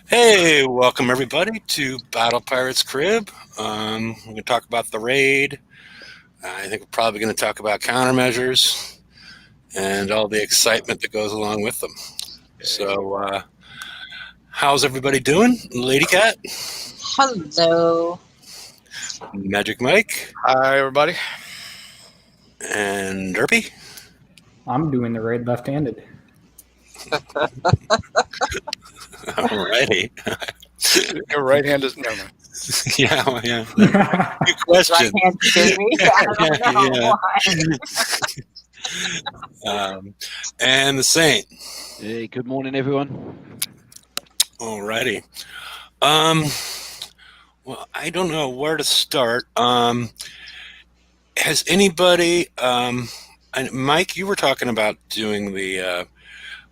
Hey, welcome everybody to Battle Pirates Crib. We're going to talk about the raid. I think we're probably going to talk about countermeasures and all the excitement that goes along with them. So, how's everybody doing? Lady Cat, Hello. Magic Mike, Hi, everybody. and Derpy. I'm doing the raid left-handed. Alrighty. Your right hand is never mind. Yeah. Good question. Right-hand baby. I don't know Yeah. And the Saint. Hey, good morning, everyone. Alrighty. Well, I don't know where to start. Has anybody, and Mike, you were talking about doing the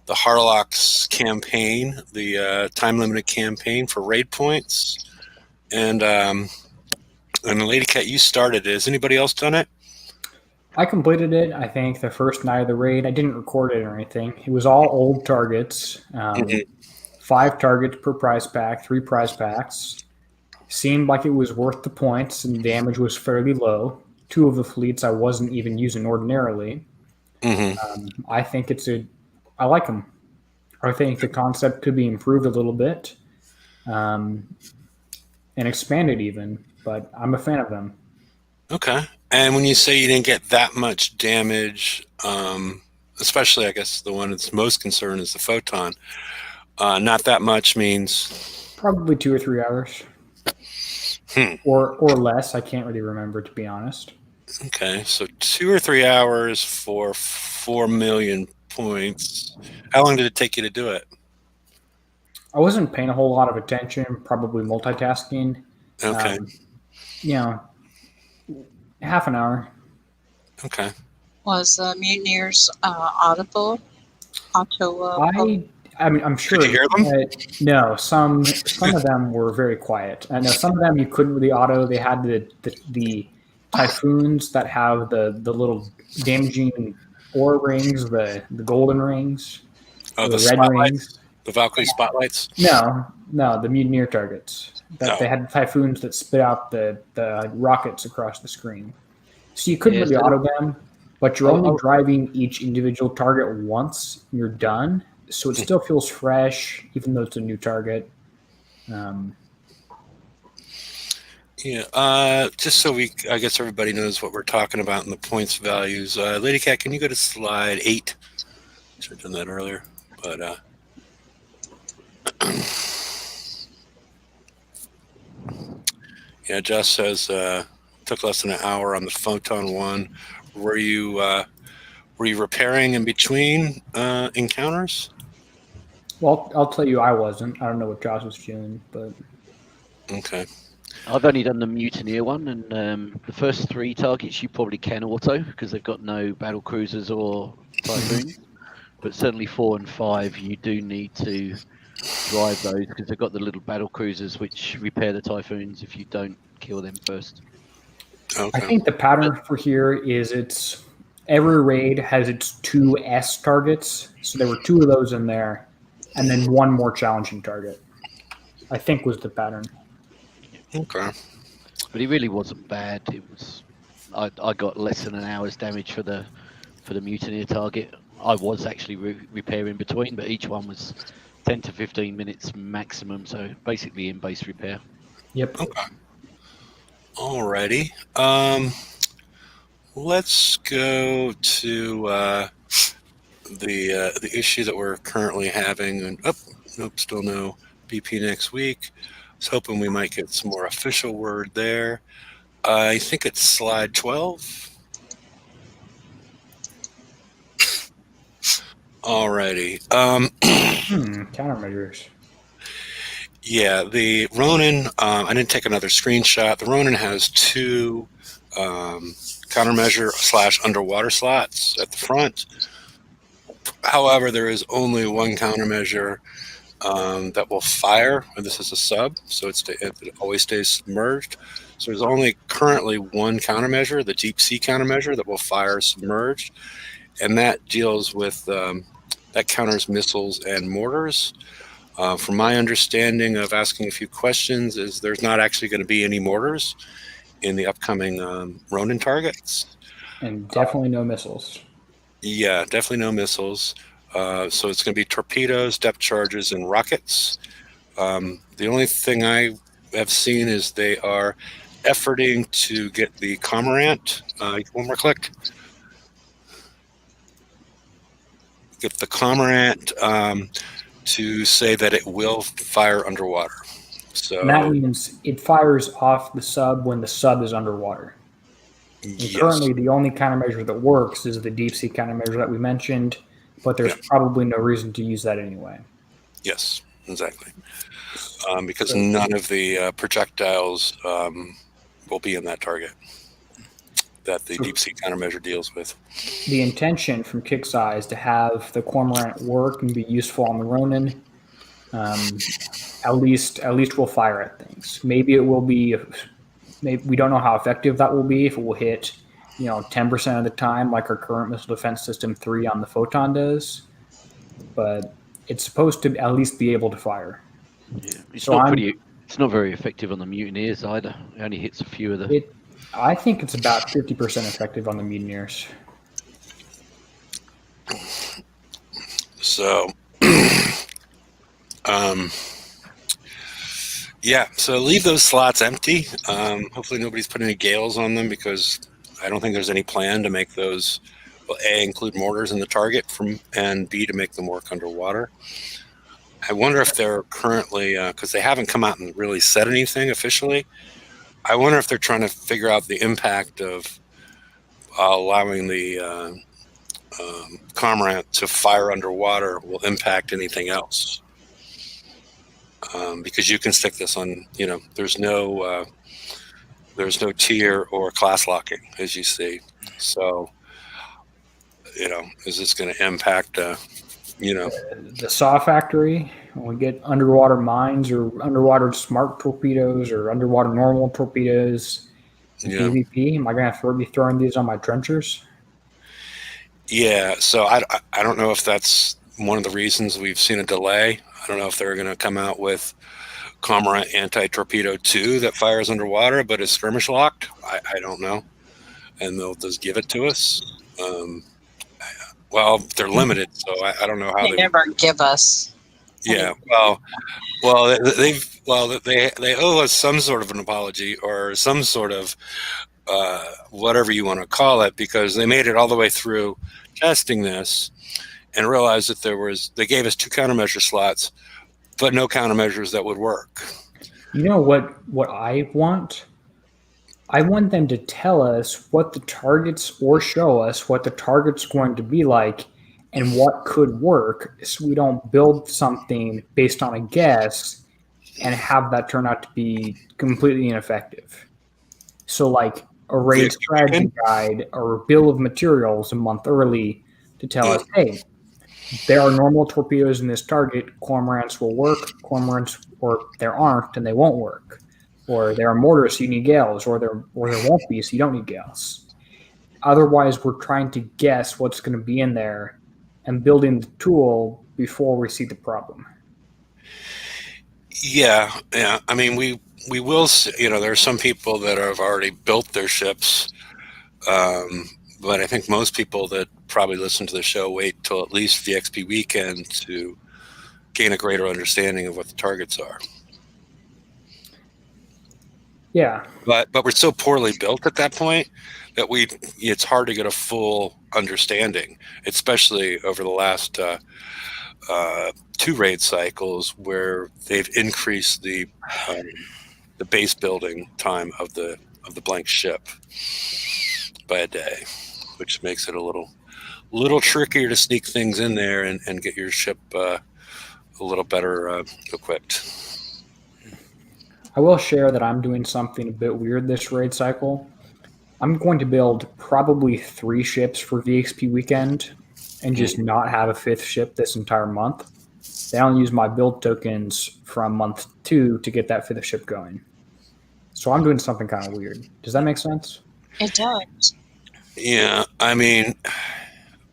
Harlock's campaign, the time limited campaign for raid points, and Lady Cat, you started it. Has anybody else done it? I completed it, I think, the first night of the raid. I didn't record it or anything. It was all old targets. 5 targets per prize pack, 3 prize packs. Seemed like it was worth the points, and the damage was fairly low. 2 of the fleets I wasn't even using ordinarily. I think I like them. I think the concept could be improved a little bit and expanded even, but I'm a fan of them. Okay. And when you say you didn't get that much damage, especially I guess the one that's most concerned is the photon. Not that much means probably 2 or 3 hours. Or less. I can't really remember, to be honest. Okay, so 2 or 3 hours for 4 million points. How long did it take you to do it? I wasn't paying a whole lot of attention, probably multitasking. Okay. Half an hour. Okay. Was Mutineers auto? I mean, I'm sure. Did you hear them? No, some of them were very quiet. I know some of them you couldn't really auto. They had the typhoons that have the little damaging ore rings, the golden rings, Oh, the the red spotlights? rings. The Valkyrie spotlights? No, the mutineer targets. No. They had typhoons that spit out the rockets across the screen. So you couldn't really auto them, but you're only driving each individual target once, and you're done. So it still feels fresh, even though it's a new target. Just so I guess everybody knows what we're talking about in the points values. Lady Cat, can you go to slide 8? Should have done that earlier, but yeah, Josh says took less than an hour on the photon one. Were you repairing in between encounters? Well, I'll tell you, I wasn't. I don't know what Josh was doing, but okay. I've only done the Mutineer one, and the first 3 targets you probably can auto because they've got no battle cruisers or typhoons. But certainly 4 and 5, you do need to drive those because they've got the little battle cruisers which repair the typhoons if you don't kill them first. Okay. I think the pattern for here is every raid has its 2 S targets. So there were 2 of those in there, and then 1 more challenging target. I think was the pattern. Okay. But it really wasn't bad. It was I got less than an hour's damage for the Mutineer target. I was actually repairing between, but each one was 10 to 15 minutes maximum. So basically in base repair. Yep. Okay. Alrighty. Let's go to the issue that we're currently having. And nope, still no BP next week. I was hoping we might get some more official word there. I think it's slide 12. Alrighty. Countermeasures. Yeah, the Ronin, I didn't take another screenshot. The Ronin has 2 countermeasure / underwater slots at the front. However, there is only 1 countermeasure that will fire, and this is a sub, so it always stays submerged. So there's only currently 1 countermeasure, the deep sea countermeasure, that will fire submerged, and that deals with that counters missiles and mortars. From my understanding of asking a few questions, is there's not actually going to be any mortars in the upcoming Ronin targets. And definitely no missiles. Yeah, definitely no missiles. So it's going to be torpedoes, depth charges, and rockets. The only thing I have seen is they are efforting to get the Cormorant. One more click. Get the Cormorant to say that it will fire underwater. So And that means it fires off the sub when the sub is underwater. And yes. currently, the only countermeasure that works is the deep sea countermeasure that we mentioned, but there's probably no reason to use that anyway. Yes, exactly. Because none of the projectiles will be in that target that the deep sea countermeasure deals with. The intention from Kickseye is to have the Cormorant work and be useful on the Ronin. At least we'll fire at things. Maybe it will be. Maybe we don't know how effective that will be. If it will hit, 10% of the time, like our current missile defense system 3 on the Photon does. But it's supposed to at least be able to fire. Yeah, it's not very effective on the mutineers either. It only hits a few of the. I think it's about 50% effective on the mutineers. So, yeah. So leave those slots empty. Hopefully nobody's put any gales on them because I don't think there's any plan to make those. Well, A, include mortars in the target, and B, to make them work underwater. I wonder if they're currently, because they haven't come out and really said anything officially. I wonder if they're trying to figure out the impact of allowing the Cormorant to fire underwater will impact anything else. Because you can stick this on, there's no tier or class locking, as you see. So, is this going to impact, the SAW factory? When we get underwater mines or underwater smart torpedoes or underwater normal torpedoes, PvP, am I going to be throwing these on my trenchers? Yeah, so I don't know if that's one of the reasons we've seen a delay. I don't know if they're going to come out with Cormorant anti-torpedo 2 that fires underwater but is skirmish locked. I don't know. And they'll just give it to us. Well, they're limited, so I don't know how they never give us. Yeah, well, they owe us some sort of an apology or some sort of whatever you want to call it, because they made it all the way through testing this and realized that they gave us 2 countermeasure slots, but no countermeasures that would work. You know what I want? I want them to tell us what the targets, or show us what the target's going to be like and what could work, so we don't build something based on a guess and have that turn out to be completely ineffective. So like a raid strategy guide or bill of materials a month early to tell us, hey, there are normal torpedoes in this target, Cormorants will work, Cormorants, or there aren't and they won't work. Or there are mortars, so you need gales, or there won't be, so you don't need gales. Otherwise, we're trying to guess what's going to be in there and building the tool before we see the problem. Yeah. I mean, we will see, there are some people that have already built their ships, but I think most people that probably listen to the show wait till at least VXP weekend to gain a greater understanding of what the targets are. Yeah, but we're so poorly built at that point that it's hard to get a full understanding, especially over the last 2 raid cycles where they've increased the base building time of the blank ship by a day, which makes it a little trickier to sneak things in there and get your ship a little better equipped. I will share that I'm doing something a bit weird this raid cycle. I'm going to build probably 3 ships for VXP weekend and just not have a 5th ship this entire month. Then I'll use my build tokens from month 2 to get that 5th ship going. So I'm doing something kind of weird. Does that make sense? It does. Yeah, I mean,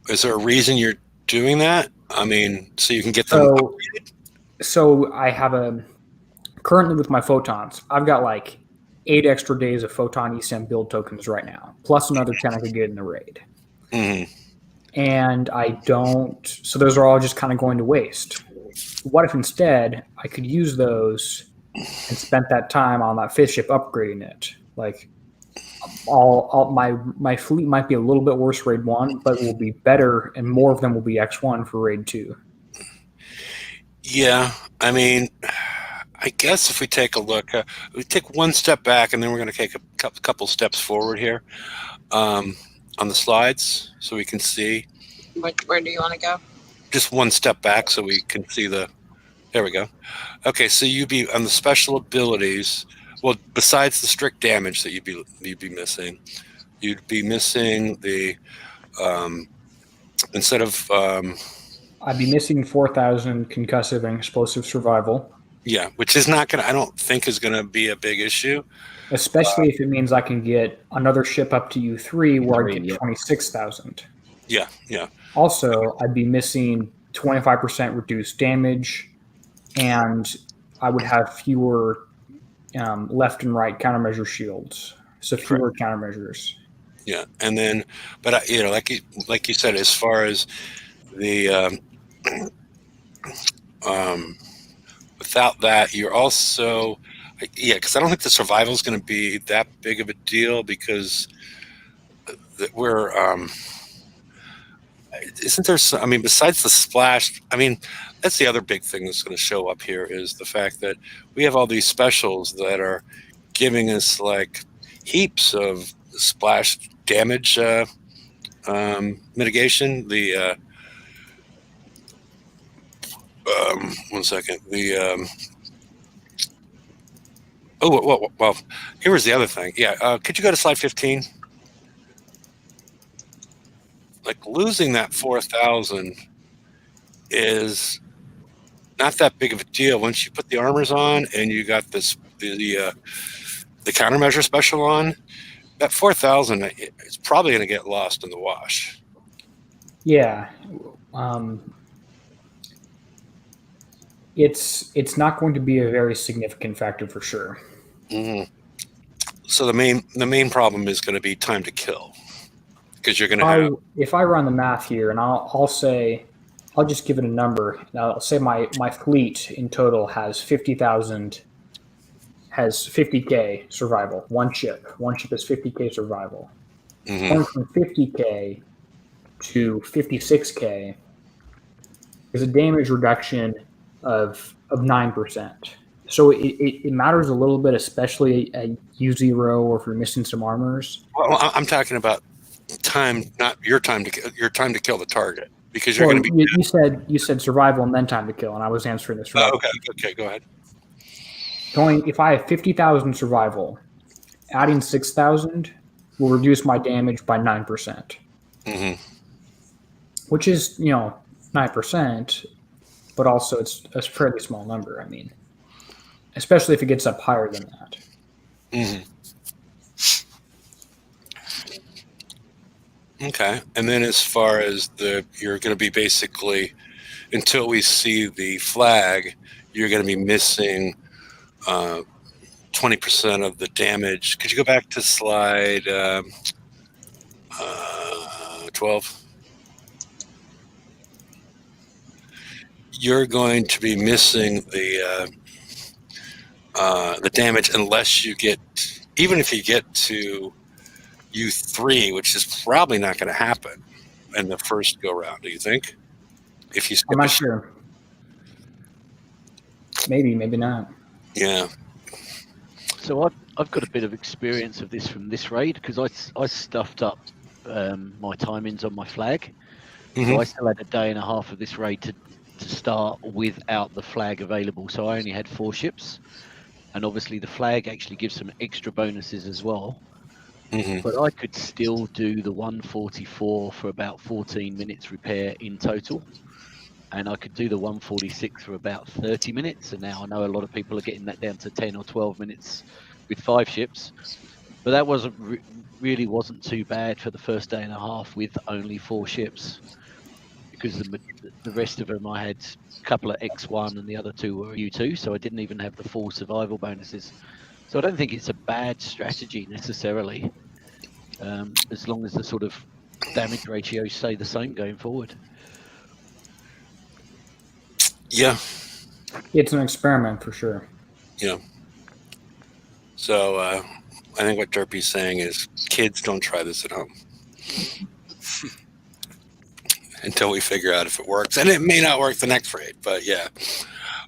is there a reason you're doing that? I mean, so you can get them upgraded? So I have currently with my photons, I've got like 8 extra days of photon ESM build tokens right now, plus another 10 I could get in the raid. Mm-hmm. And I don't, so those are all just kind of going to waste. What if instead I could use those and spent that time on that 5th ship upgrading it? Like, all my fleet might be a little bit worse raid 1, but will be better, and more of them will be X1 for raid 2. Yeah, I mean, I guess if we take a look, we take one step back, and then we're going to take a couple steps forward here on the slides, so we can see. Where do you want to go? Just one step back, so we can see the. There we go. Okay, so you'd be on the special abilities. Well, besides the strict damage that you'd be missing, you'd be missing the instead of. I'd be missing 4,000 concussive and explosive survival. Yeah, which is not going to, I don't think is going to be a big issue. Especially if it means I can get another ship up to U3 where I get yeah. 26,000. Yeah, yeah. Also, I'd be missing 25% reduced damage, and I would have fewer left and right countermeasure shields. So fewer countermeasures. Yeah, and then, but you know, like you said, as far as the without that, you're also because I don't think the survival is going to be that big of a deal because we're isn't there some, I mean, besides the splash, I mean, that's the other big thing that's going to show up here is the fact that we have all these specials that are giving us like heaps of splash damage mitigation. The 1 second. The well, here was the other thing. Yeah, could you go to slide 15? Like losing that 4,000 is not that big of a deal once you put the armors on and you got this the countermeasure special on. That 4,000 is probably going to get lost in the wash. Yeah, it's not going to be a very significant factor for sure. Mm-hmm. So the main problem is going to be time to kill because you're going to have. If I run the math here, and I'll say, I'll just give it a number. Now, I'll say my fleet in total has 50,000. Has 50k survival. One ship is 50k survival. Mm-hmm. Going from 50k to 56k is a damage reduction of 9%. So it matters a little bit, especially at U0 or if you're missing some armors. Well, I'm talking about time, not your time to kill the target, because you're going to be. You said survival and then time to kill, and I was answering this. Okay, go ahead. If I have 50,000 survival, adding 6,000 will reduce my damage by 9%. Mm-hmm. Which is 9%, but also it's a fairly small number. I mean, especially if it gets up higher than that. Mm-hmm. Okay, and then as far as you're going to be basically, until we see the flag, you're going to be missing 20% of the damage. Could you go back to slide 12? You're going to be missing the damage unless you get, even if you get to U3, which is probably not going to happen in the first go round. Do you think? If you skip I'm not sure. Maybe not. Yeah. So I've got a bit of experience of this from this raid because I stuffed up my timings on my flag. Mm-hmm. So I still had a day and a half of this raid to start without the flag available. So I only had 4 ships. And obviously the flag actually gives some extra bonuses as well. Mm-hmm. But I could still do the 144 for about 14 minutes repair in total. And I could do the 146 for about 30 minutes. And now I know a lot of people are getting that down to 10 or 12 minutes with 5 ships. But that really wasn't too bad for the first day and a half with only 4 ships. because the rest of them I had a couple of X1 and the other two were U2, so I didn't even have the full survival bonuses. So I don't think it's a bad strategy necessarily, as long as the sort of damage ratios stay the same going forward. Yeah. It's an experiment for sure. Yeah. So I think what Derpy's saying is kids don't try this at home until we figure out if it works. And it may not work the next raid, but yeah.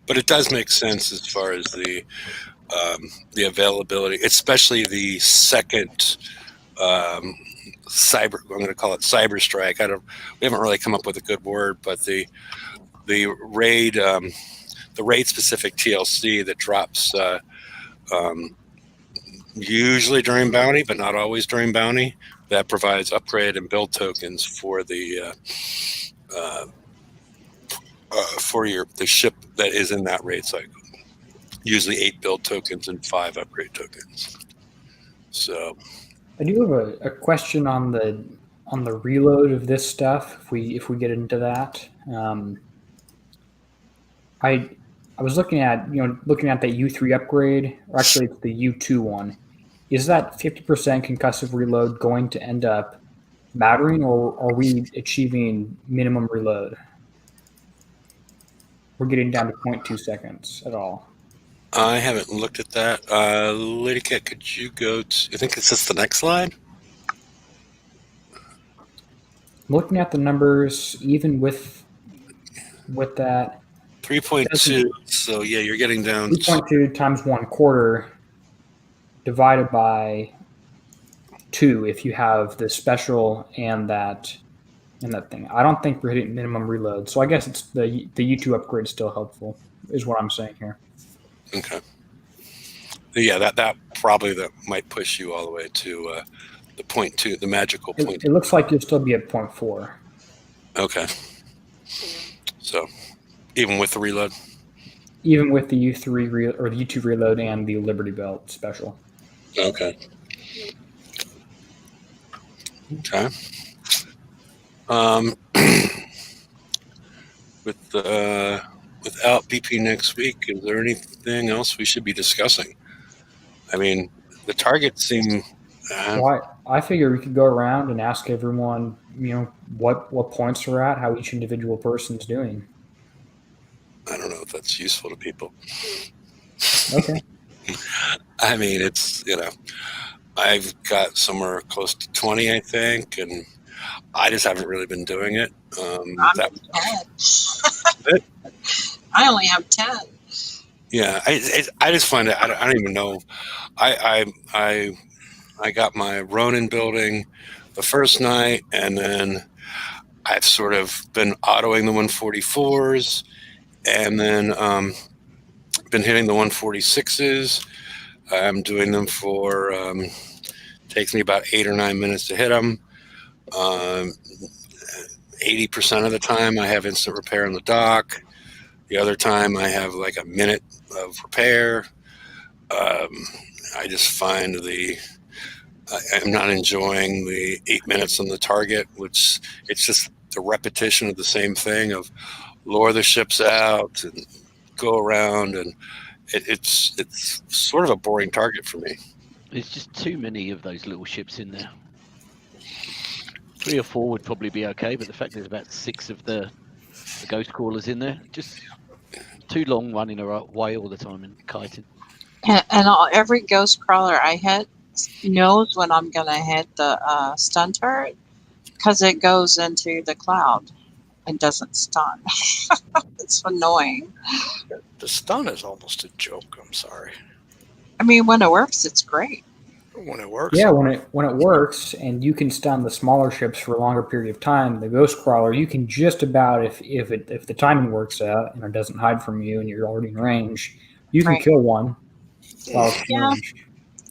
But it does make sense as far as the availability, especially the second cyber. I'm going to call it cyber strike. We haven't really come up with a good word, but the raid specific TLC that drops usually during bounty, but not always during bounty. That provides upgrade and build tokens for the the ship that is in that raid cycle. Usually 8 build tokens and 5 upgrade tokens. So I do have a question on the reload of this stuff. If we get into that, I was looking at that U3 upgrade, or actually it's the U2 one. Is that 50% concussive reload going to end up mattering, or are we achieving minimum reload? We're getting down to 0.2 seconds at all. I haven't looked at that. Lady Cat, could you go to, I think it's just the next slide? Looking at the numbers, even with that, 3.2. So yeah, you're getting down 3.2 times 1/4 divided by 2 if you have the special and that thing. I don't think we're hitting minimum reload, so I guess it's the U2 upgrade is still helpful, is what I'm saying here. Okay. Yeah, that probably might push you all the way to the 0.2, the magical point. It looks like you'll still be at 0.4. Okay. So even with the reload? Even with the U3 or the U2 reload and the Liberty Belt special. Okay. Okay. Without BP next week, is there anything else we should be discussing? I mean, the targets seem. Well, I figure we could go around and ask everyone, what points we're at, how each individual person's doing. I don't know if that's useful to people. Okay. I mean, it's, I've got somewhere close to 20, I think, and I just haven't really been doing it. I'm 10. I only have 10. Yeah, I just find it. I don't even know. I got my Ronin building the first night, and then I've sort of been autoing the 144s, and then been hitting the 146s. I'm doing them for takes me about 8 or 9 minutes to hit them. 80% of the time I have instant repair on the dock. The other time I have like a minute of repair. I just find I'm not enjoying the 8 minutes on the target, which it's just the repetition of the same thing of lure the ships out and go around, and it's sort of a boring target for me. There's just too many of those little ships in there. 3 or 4 would probably be okay, but the fact there's about 6 of the ghost crawlers in there, just too long running away all the time and kiting. And every ghost crawler I hit knows when I'm going to hit the stun turret, because it goes into the cloud and doesn't stun. It's annoying. The stun is almost a joke. I'm sorry. I mean, when it works, it's great. When it works. Yeah, when it works, and you can stun the smaller ships for a longer period of time. The ghost crawler, you can just about, if the timing works out and it doesn't hide from you, and you're already in range, you can kill one while it's in range.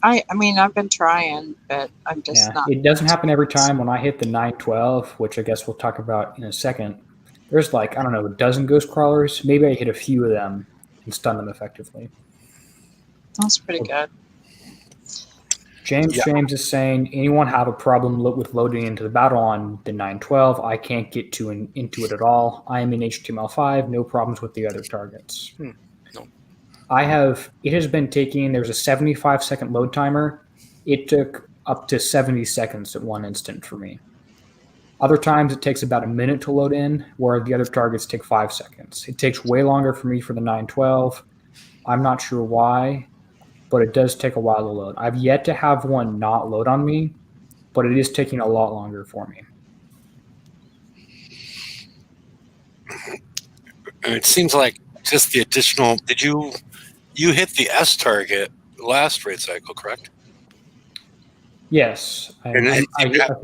I mean, I've been trying, but I'm just not. It doesn't happen every time. When I hit the 912, which I guess we'll talk about in a second, there's like, I don't know, a dozen ghost crawlers. Maybe I hit a few of them and stun them effectively. That's pretty good. James is saying, anyone have a problem with loading into the battle on the 912? I can't get into it at all. I am in HTML5, no problems with the other targets. No. It has been taking, there's a 75-second load timer. It took up to 70 seconds at one instant for me. Other times it takes about a minute to load in, where the other targets take 5 seconds. It takes way longer for me for the 912. I'm not sure why, but it does take a while to load. I've yet to have one not load on me, but it is taking a lot longer for me. And it seems like just the additional. Did you hit the S target last raid cycle, correct? Yes, I hit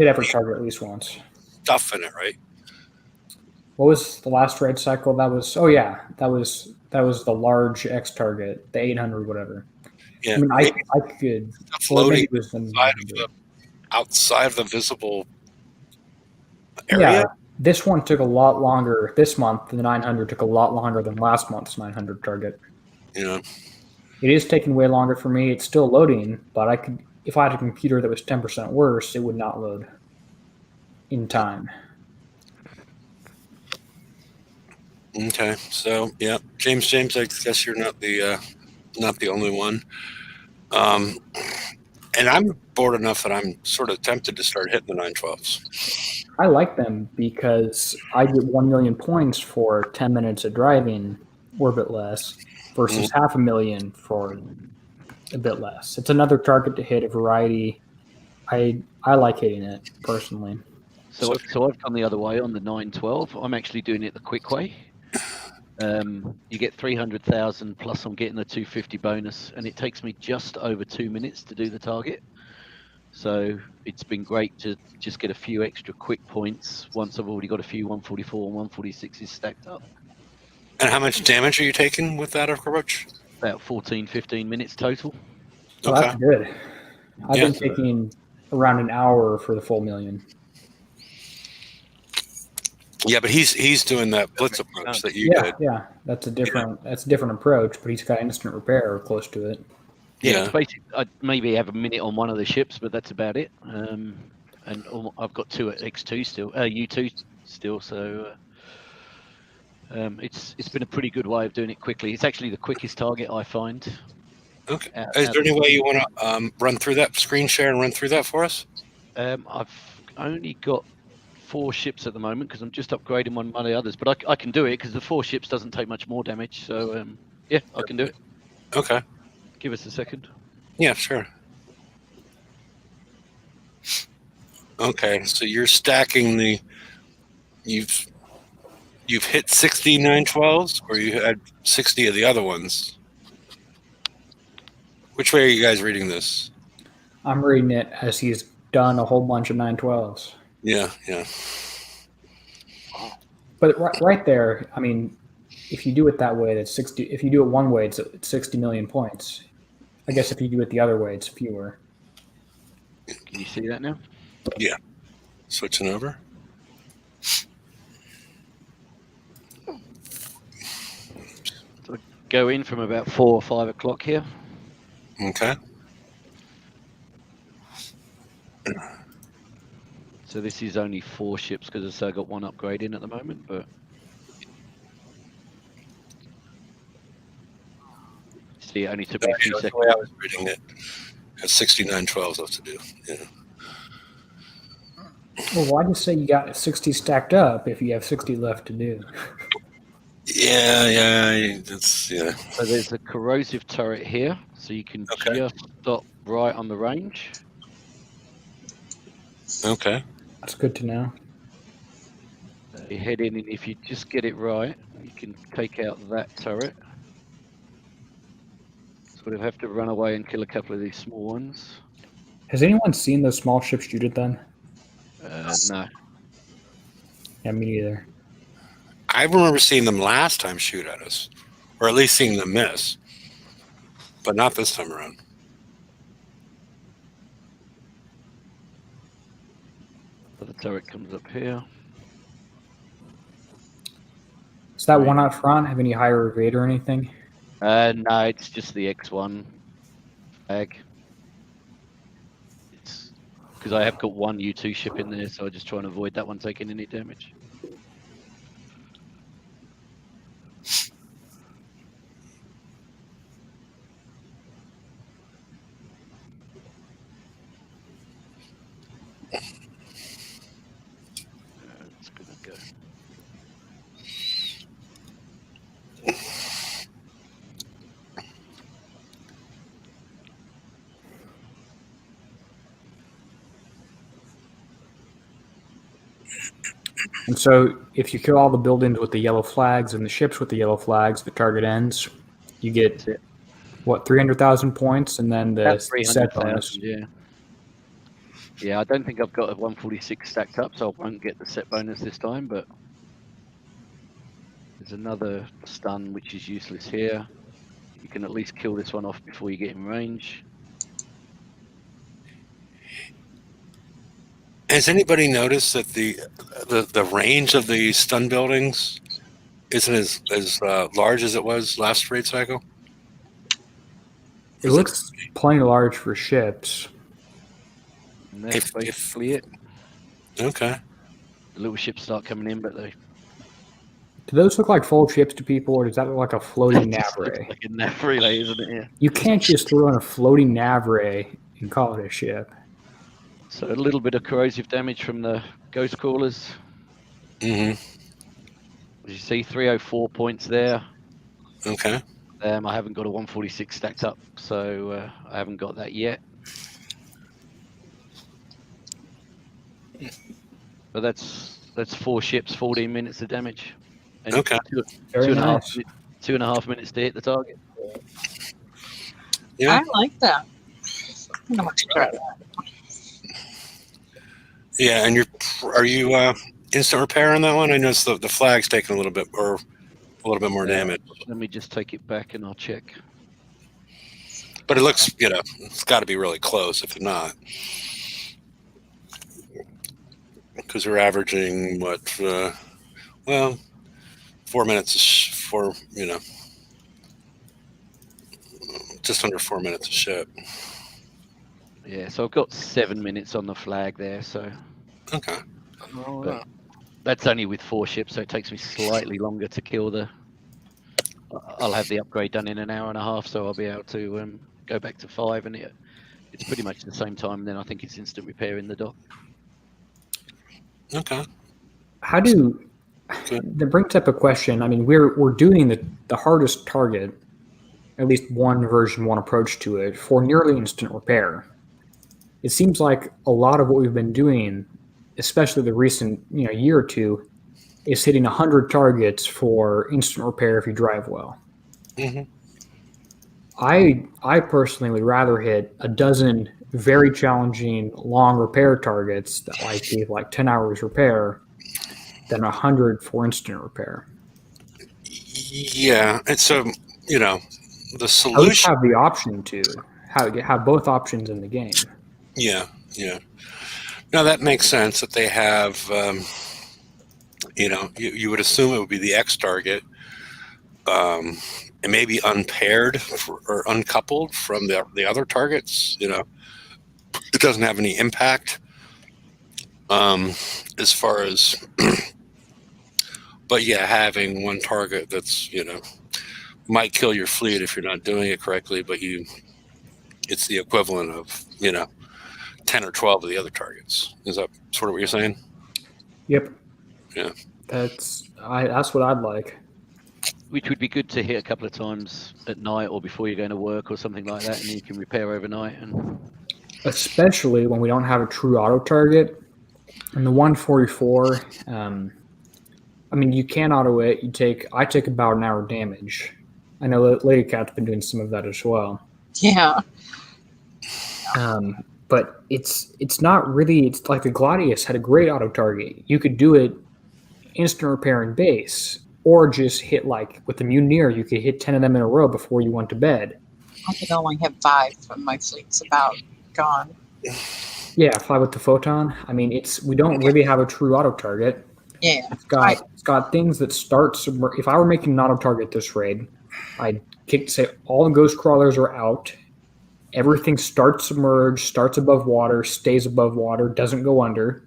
every target at least once. Stuff in it, right? What was the last raid cycle? That was that was the large X target, the 800 whatever. Yeah, I mean, I could floating maybe it was the outside of the visible area. Yeah, this one took a lot longer this month. The 900 took a lot longer than last month's 900 target. Yeah. It is taking way longer for me. It's still loading, but I could, if I had a computer that was 10% worse, it would not load in time. Okay, so yeah, James, I guess you're not the only one. And I'm bored enough that I'm sort of tempted to start hitting the 912s. I like them because I get 1 million points for 10 minutes of driving or a bit less versus 500,000 for a bit less. It's another target to hit, a variety. I like hitting it personally. So I've done the other way on the 912. I'm actually doing it the quick way. You get 300,000 plus I'm getting a 250 bonus, and it takes me just over 2 minutes to do the target. So it's been great to just get a few extra quick points once I've already got a few 144 and 146s stacked up. And how much damage are you taking with that approach? About 14-15 minutes total. So Okay. that's good. I've been taking around an hour for the full million. Yeah, but he's doing that blitz approach that you did. Yeah, that's a different approach, but he's got instant repair or close to it. Yeah, it's basically, I maybe have a minute on one of the ships, but that's about it. And I've got 2 at X2 still, U2 still. So it's been a pretty good way of doing it quickly. It's actually the quickest target I find. Okay. Is there any way you want to run through that screen share and run through that for us? I've only got 4 ships at the moment because I'm just upgrading one of the others, but I can do it because the 4 ships doesn't take much more damage. So yeah, I can do it. Okay. Give us a second. Yeah, sure. Okay, so you're stacking you've hit 60 912s, or you had 60 of the other ones? Which way are you guys reading this? I'm reading it as he's done a whole bunch of 912s. Yeah. But right there, I mean, if you do it that way, that's 60. If you do it one way, it's 60 million points. I guess if you do it the other way, it's fewer. Can you see that now? Yeah. Switching over. So I go in from about 4 or 5 o'clock here. Okay. So this is only 4 ships because I got 1 upgrade in at the moment, but see, it only took me a few That's the seconds. way I was reading it. Has 69 12s left to do. Yeah. Well, why just say you got 60 stacked up if you have 60 left to do? Yeah. That's yeah. So there's a corrosive turret here, so you can just stop right on the range. Okay. That's good to know. You head in, and if you just get it right, you can take out that turret. Sort of have to run away and kill a couple of these small ones. Has anyone seen those small ships shoot at them? No. Yeah, me neither. I remember seeing them last time shoot at us, or at least seeing them miss, but not this time around. So the turret comes up here. Does that one out front have any higher evade or anything? No, it's just the X1 flag. because I have got one U2 ship in there, so I just try and avoid that one taking any damage. It's gonna go. And so if you kill all the buildings with the yellow flags and the ships with the yellow flags, the target ends. You get, what, 300,000 points and then the About set bonus. 300,000, yeah. Yeah, I don't think I've got a 146 stacked up, so I won't get the set bonus this time, but there's another stun which is useless here. You can at least kill this one off before you get in range. Has anybody noticed that the range of the stun buildings isn't as large as it was last raid cycle? It looks plenty large for ships. And that's basically it. Okay. The little ships start coming in, but they Do those look like full ships to people, or does that look like a floating nav ray? like a nav relay, isn't it? Yeah. You can't just throw in a floating nav ray and call it a ship. So a little bit of corrosive damage from the ghost crawlers. Mm-hmm. As you see, 304 points there. Okay. I haven't got a 146 stacked up, so I haven't got that yet. But that's 4 ships, 14 minutes of damage. And Okay. Very nice. 2.5 minutes to hit the target. Yeah. I like that. I'm gonna try that. Yeah, and are you instant repair on that one? I noticed the flag's taking a little bit more damage. Let me just take it back and I'll check. But it looks, it's got to be really close if not. Because we're averaging, 4 minutes just under 4 minutes a ship. Yeah, so I've got 7 minutes on the flag there, so Okay. but that's only with 4 ships, so it takes me slightly longer to kill the. I'll have the upgrade done in an hour and a half, so I'll be able to go back to 5, and it's pretty much the same time. Then I think it's instant repair in the dock. Okay. That brings up a question. I mean, we're doing the hardest target, at least one version 1 approach to it, for nearly instant repair. It seems like a lot of what we've been doing, especially the recent year or two, is hitting 100 targets for instant repair if you drive well. Mm-hmm. I personally would rather hit a dozen very challenging long repair targets that give 10 hours repair than 100 for instant repair. Yeah, and so the At solution. least have the option to have both options in the game. Yeah. No, that makes sense that they have. You would assume it would be the X target, and maybe unpaired or uncoupled from the other targets. It doesn't have any impact as far as. But yeah, having one target that's might kill your fleet if you're not doing it correctly, but it's the equivalent of 10 or 12 of the other targets. Is that sort of what you're saying? Yep. Yeah. That's what I'd like. Which would be good to hit a couple of times at night or before you're going to work or something like that, and you can repair overnight. And especially when we don't have a true auto target. And the 144, you can auto it. I take about an hour damage. I know that Lady Cat's been doing some of that as well. Yeah. But it's not really. It's like the Gladius had a great auto target. You could do it instant repair in base, or just hit with the Mutineer. You could hit 10 of them in a row before you went to bed. I can only hit 5 when my fleet's about gone. Yeah, 5 with the photon. We don't really have a true auto target. Yeah. It's got things that start if I were making an auto target this raid, I'd say all the ghost crawlers are out, Everything starts submerged, starts above water, stays above water, doesn't go under.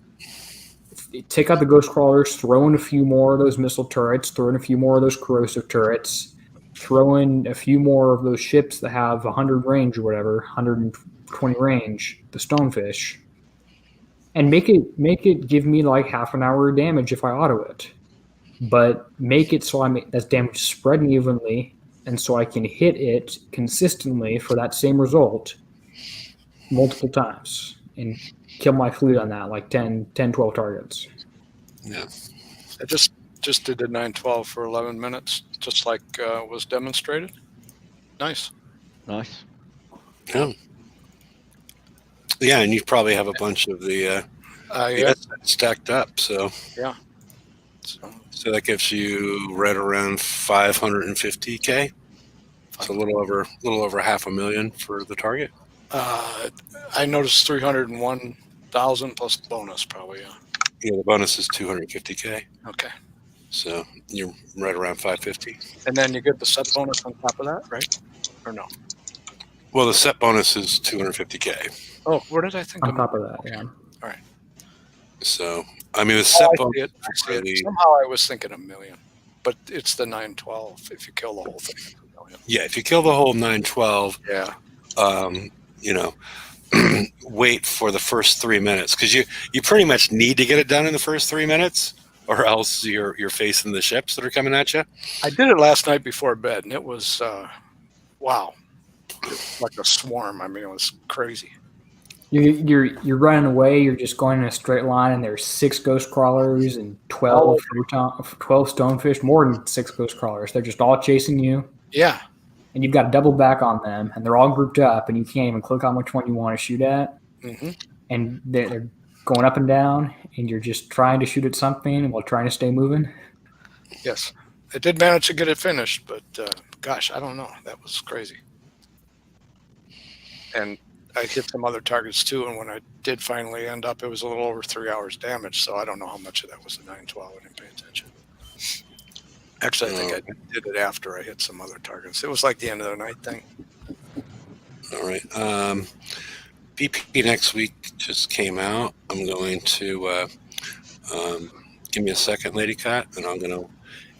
Take out the ghost crawlers, throw in a few more of those missile turrets, throw in a few more of those corrosive turrets, throw in a few more of those ships that have 100 range or whatever, 120 range, the stonefish, and make it give me like half an hour of damage if I auto it. But make it so that damage spreading evenly, and so I can hit it consistently for that same result multiple times and kill my fleet on that, like 10, 12 targets. Yeah. I just did the 912 for 11 minutes, just like was demonstrated. Nice. Nice. Yeah. Yeah, and you probably have a bunch of the Yeah. stacked up, so Yeah. so that gives you right around 550K. It's a little over $500,000 for the target. I noticed 301,000 plus bonus, probably. Yeah. Yeah, the bonus is 250K, Okay. so you're right around 550. And then you get the set bonus on top of that, right? Or no? Well, the set bonus is 250K. Oh, where did I think? On top of that, yeah. All right. So I mean, the set I bonus. see it. I see it. really- Somehow I was thinking a million, but it's the 912. If you kill the whole thing, it's a million. Yeah, if you kill the whole 912, Yeah. you know, wait for the first 3 minutes, because you pretty much need to get it done in the first 3 minutes, or else you're facing the ships that are coming at you. I did it last night before bed, and it was wow, it was like a swarm. I mean, it was crazy. You're running away. You're just going in a straight line, and there's 6 ghost crawlers and 12 stonefish, more than 6 ghost crawlers. They're just all chasing you, Yeah. and you've got to double back on them, and they're all grouped up, and you can't even click on which one you want to shoot at. Mm-hmm. And they're going up and down, and you're just trying to shoot at something while trying to stay moving. Yes, I did manage to get it finished, but gosh, I don't know. That was crazy. And I hit some other targets too, and when I did finally end up, it was a little over 3 hours damage. So I don't know how much of that was the 912. I didn't pay attention. Actually, I think I did it after I hit some other targets. It was like the end of the night thing. All right. BP next week just came out. I'm going to give me a second, Lady Cat, and I'm going to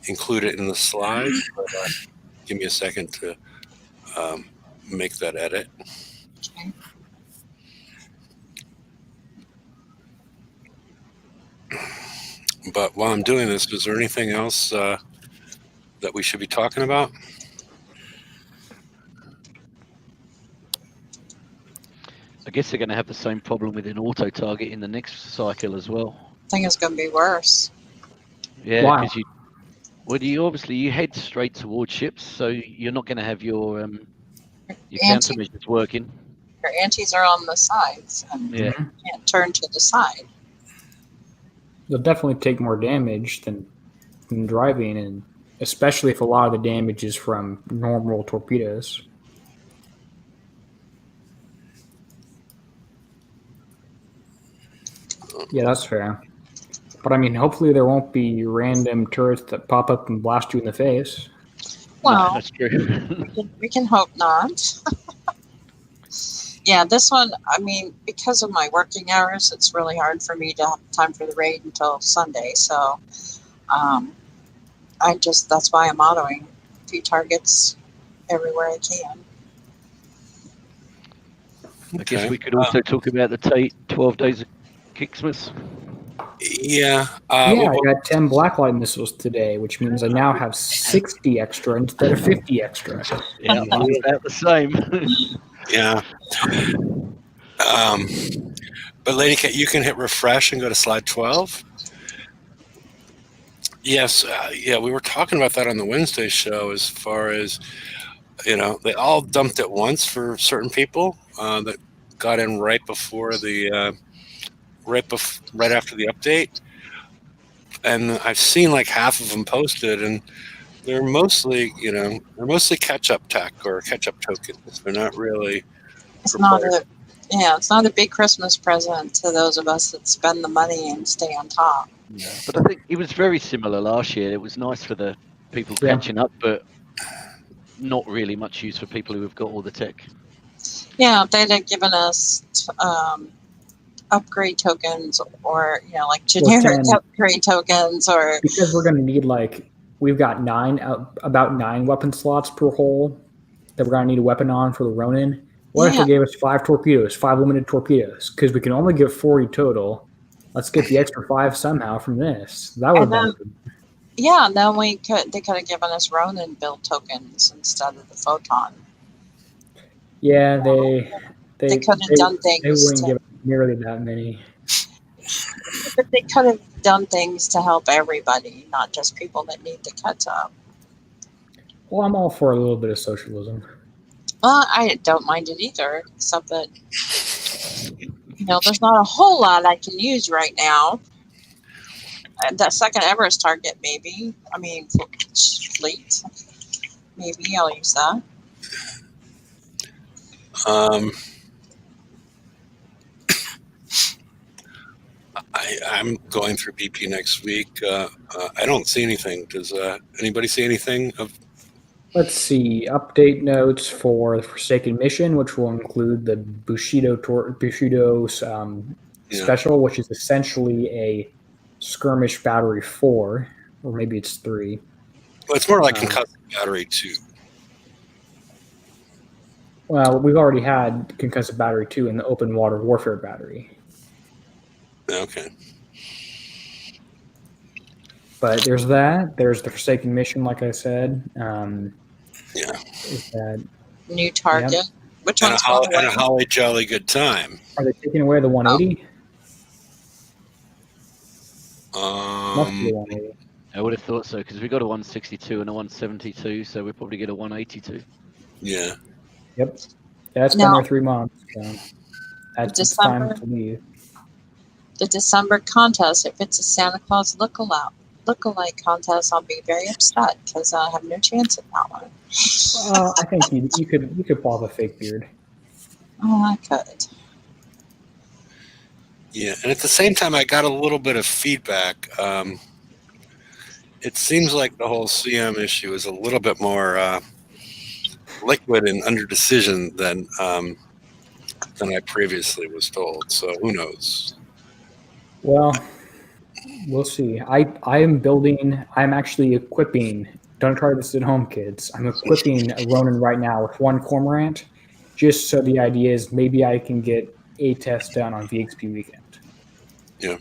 include it in the slides. But, give me a second to make that edit. Okay. But while I'm doing this, is there anything else that we should be talking about? I guess they're going to have the same problem with an auto target in the next cycle as well. I think it's going to be worse. Yeah, Wow. because you head straight towards ships, so you're not going to have your Anti- countermeasures working. Your antis are on the sides, and Yeah. you can't turn to the side. They'll definitely take more damage than driving, and especially if a lot of the damage is from normal torpedoes. Yeah, that's fair. But I mean, hopefully there won't be random turrets that pop up and blast you in the face. Well, That's true. we can hope not. Yeah, this one, I mean, because of my working hours, it's really hard for me to have time for the raid until Sunday. So that's why I'm autoing a few targets everywhere I can. I guess we could also talk about the 12 days of Kicksmas. Yeah. Yeah, I got 10 blacklight missiles today, which means I now have 60 extra instead of 50 extra. Yeah, about the same. Yeah. But Lady Cat, you can hit refresh and go to slide 12. Yes. Yeah, we were talking about that on the Wednesday show as far as, they all dumped at once for certain people that got in right before the right after the update. And I've seen like half of them posted, and they're mostly, catch-up tech or catch-up tokens. They're not really. It's not a big Christmas present to those of us that spend the money and stay on top. Yeah, but I think it was very similar last year. It was nice for the people catching up, but not really much use for people who have got all the tech. Yeah, if they'd have given us upgrade tokens, or like generic 10. upgrade tokens, or Because we're going to need we've got about 9 weapon slots per hole that we're going to need a weapon on for the Ronin. What if yeah, they gave us 5 torpedoes, 5 limited torpedoes? Because we can only get 40 total. Let's get the extra 5 somehow from this. That would and have then been good. yeah, and then they could have given us Ronin build tokens instead of the photon. Yeah, they could have done they things wouldn't to, give us nearly that many. but they could have done things to help everybody, not just people that need the catch up. Well, I'm all for a little bit of socialism. Well, I don't mind it either, except that there's not a whole lot I can use right now. That second Everest target, maybe. I mean, fleet. Maybe I'll use that. I'm going through BP next week. I don't see anything. Does anybody see anything of? Let's see. Update notes for the Forsaken mission, which will include the Bushido's special, which is essentially a skirmish battery 4, or maybe it's 3. Well, it's more like concussive battery 2. Well, we've already had concussive battery 2 in the open water warfare battery. Okay. But there's that. There's the Forsaken mission, like I said. Yeah. Is that new target? Yep. Which And one's a holly jolly good time. Are they taking away the 180? Must be the 180. I would have thought so, because we got a 162 and a 172, so we probably get a 182. Yeah. Yep. Yeah, it's been there 3 months. So that's time to leave. The December contest, if it's a Santa Claus lookalike contest, I'll be very upset because I have no chance in that one. I think you could pull off a fake beard. Oh, I could. Yeah, and at the same time, I got a little bit of feedback. It seems like the whole CM issue is a little bit more liquid and under decision than I previously was told. So who knows? Well, we'll see. I'm actually equipping. Don't try this at home, kids. I'm equipping a Ronin right now with 1 Cormorant, just so the idea is maybe I can get a test done on VXP weekend. Yeah.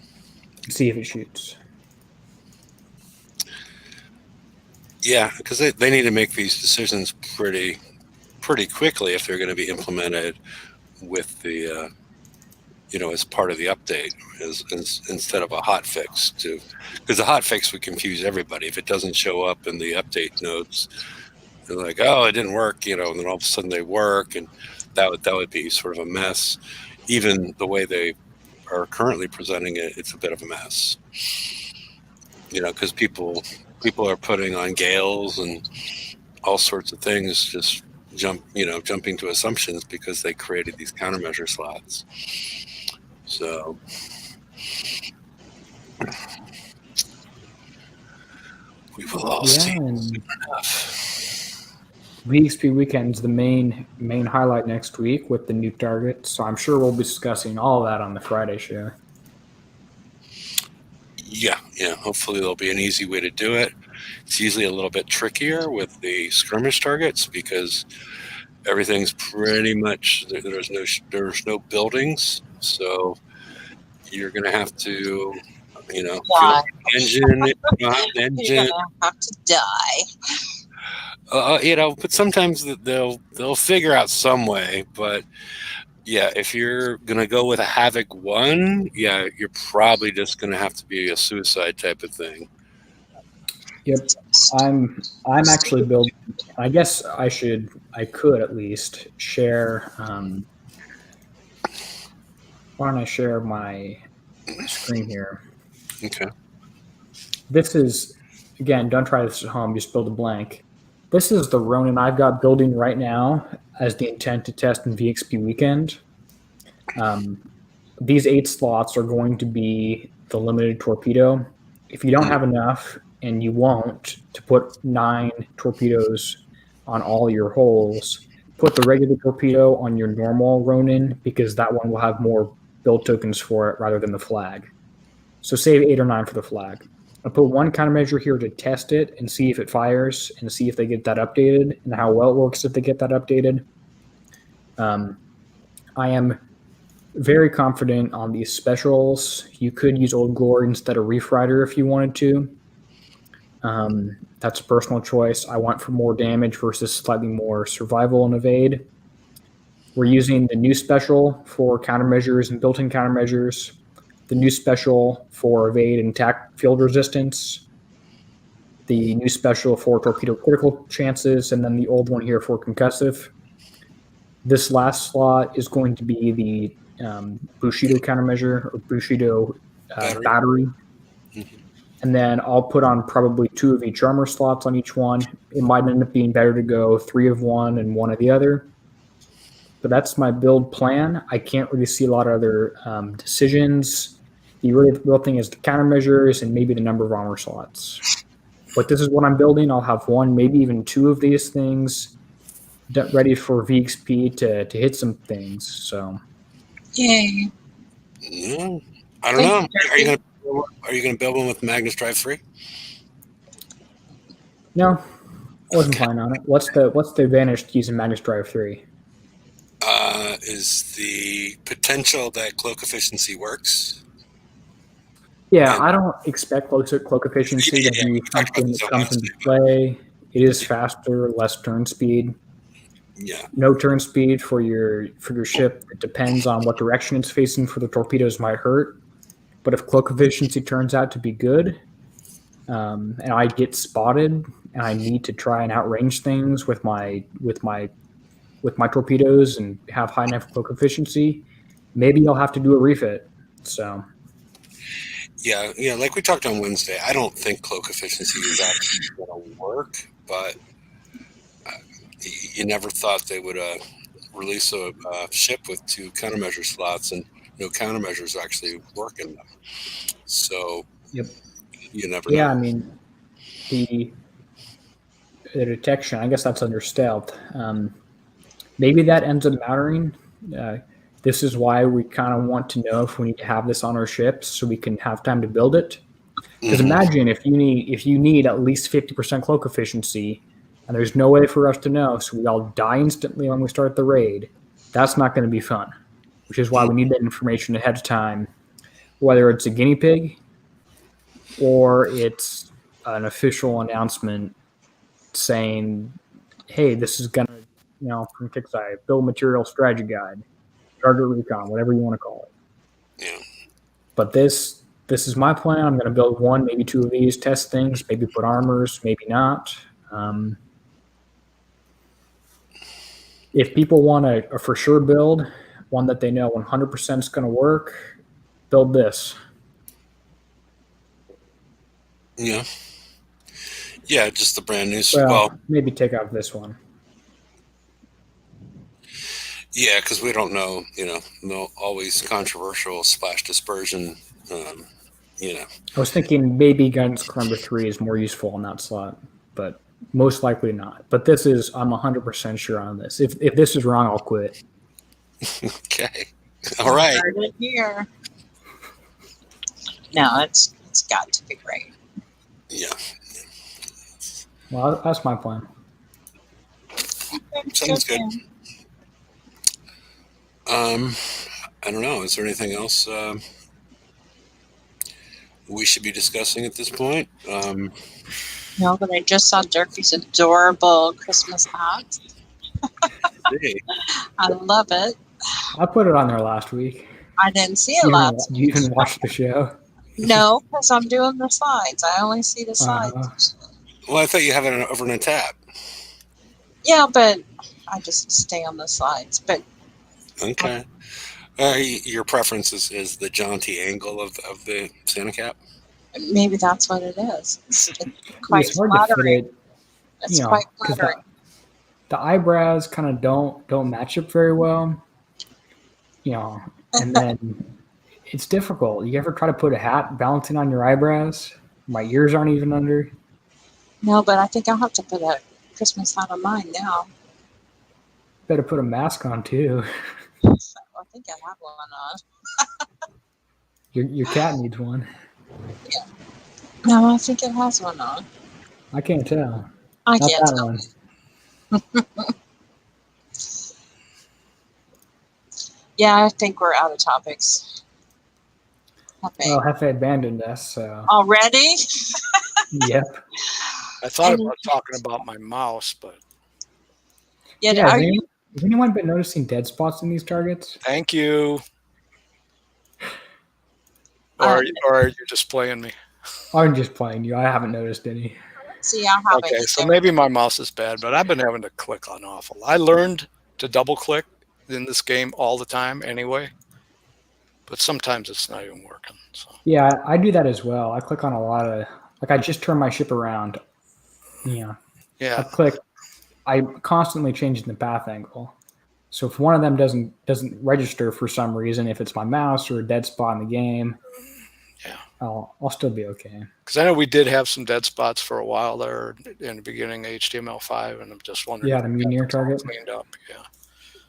See if it shoots. Yeah, because they need to make these decisions pretty quickly if they're going to be implemented with the as part of the update as instead of a hot fix, because the hot fix would confuse everybody if it doesn't show up in the update notes. They're like, oh, it didn't work, and then all of a sudden they work, and that would be sort of a mess. Even the way they are currently presenting it, it's a bit of a mess. Because people are putting on gales and all sorts of things, just jumping to assumptions because they created these countermeasure slots. So we will all see soon enough. VXP weekend's the main highlight next week with the new targets. So I'm sure we'll be discussing all of that on the Friday show. Yeah. Hopefully there'll be an easy way to do it. It's usually a little bit trickier with the skirmish targets because everything's pretty much there's no buildings, so you're gonna have to fuel the engine. You're gonna have to die. But sometimes they'll figure out some way. But yeah, if you're gonna go with a Havoc 1, yeah, you're probably just gonna have to be a suicide type of thing. Yep, I'm actually building. I guess I could at least share. Why don't I share my screen here? Okay. This is, again, don't try this at home. Just build a blank. This is the Ronin I've got building right now as the intent to test in VXP weekend. These 8 slots are going to be the limited torpedo. If you don't have enough, and you won't, to put 9 torpedoes on all your holes, put the regular torpedo on your normal Ronin because that one will have more build tokens for it rather than the flag. So save 8 or 9 for the flag. I'll put one countermeasure here to test it and see if it fires and see if they get that updated and how well it works if they get that updated. I am very confident on these specials. You could use Old Glory instead of Reef Rider if you wanted to. That's a personal choice. I want for more damage versus slightly more survival and evade. We're using the new special for countermeasures and built-in countermeasures, the new special for evade and attack field resistance, the new special for torpedo critical chances, and then the old one here for concussive. This last slot is going to be the Bushido countermeasure or Bushido battery. Mm-hmm. And then I'll put on probably 2 of each armor slots on each one. It might end up being better to go 3 of one and 1 of the other. But that's my build plan. I can't really see a lot of other decisions. The real thing is the countermeasures and maybe the number of armor slots. But this is what I'm building. I'll have 1, maybe even 2 of these things ready for VXP to hit some things. So, yay! Yeah, I don't know. Are you going to build one with Magnus Drive 3? No, I wasn't planning on it. What's the advantage to using Magnus Drive 3? Is the potential that cloak efficiency works. Yeah, I don't expect cloak efficiency to be something that comes into play. It is faster, less turn speed. Yeah. No turn speed for your ship. It depends on what direction it's facing for the torpedoes might hurt. But if cloak efficiency turns out to be good, and I get spotted and I need to try and outrange things with my torpedoes and have high enough cloak efficiency, maybe I'll have to do a refit. So. Yeah, like we talked on Wednesday, I don't think cloak efficiency is actually going to work, but you never thought they would release a ship with 2 countermeasure slots and no countermeasures actually work in them. So yep. You never know. Yeah, I mean, the detection, I guess that's under stealth. Maybe that ends up mattering. This is why we kind of want to know if we need to have this on our ships so we can have time to build it. Because imagine if you need at least 50% cloak efficiency, and there's no way for us to know, so we all die instantly when we start the raid. That's not going to be fun. Which is why we need that information ahead of time, whether it's a guinea pig or it's an official announcement saying, "Hey, this is going to, from Kickside, build material strategy guide, target recon, whatever you want to call it." Yeah. But this is my plan. I'm going to build 1, maybe 2 of these, test things, maybe put armors, maybe not. If people want a for sure build, one that they know 100% is going to work, build this. Yeah. Yeah, just the brand new. Well, maybe take out this one. Yeah, because we don't know, no always controversial splash dispersion, I was thinking maybe Guidance Number 3 is more useful on that slot, but most likely not. But I'm 100% sure on this. If this is wrong, I'll quit. Okay. All right. Start it here. No, it's got to be great. Yeah. Well, that's my plan. Sounds good. I don't know. Is there anything else we should be discussing at this point? No, but I just saw Durkee's adorable Christmas hat. I love it. I put it on there last week. I didn't see it last week. You even watched the show? No, because I'm doing the slides. I only see the slides. Well, I thought you have it over in a tab. Yeah, but I just stay on the slides. But okay. Your preference is the jaunty angle of the Santa cap? Maybe that's what it is. It's quite flattering. It's quite flattering. The eyebrows kind of don't match up very well. And then it's difficult. You ever try to put a hat balancing on your eyebrows? My ears aren't even under. No, but I think I'll have to put a Christmas hat on mine now. better put a mask on too. I think I have one on. Your cat needs one. No, I think it has one on. I can't tell. I Not can't that tell. one. Yeah, I think we're out of topics. Okay. Well, Hefe abandoned us, so Already? yep. I thought And- about talking about my mouse, but Yeah, Yeah, are you? has anyone been noticing dead spots in these targets? thank you. Um, Or are you just playing me? I'm just playing you. I haven't noticed any. See, I haven't. Okay, so either. maybe my mouse is bad, but I've been having to click on awful. I learned to double click in this game all the time anyway, but sometimes it's not even working. So Yeah, I do that as well. I click on a lot of I just turn my ship around. Yeah, yeah, I click. I'm constantly changing the path angle. So if one of them doesn't register for some reason, if it's my mouse or a dead spot in the game, yeah. I'll still be okay. Because I know we did have some dead spots for a while there in the beginning of HTML5, and I'm just wondering. Yeah, the Mutineer if that's all target. cleaned up. Yeah,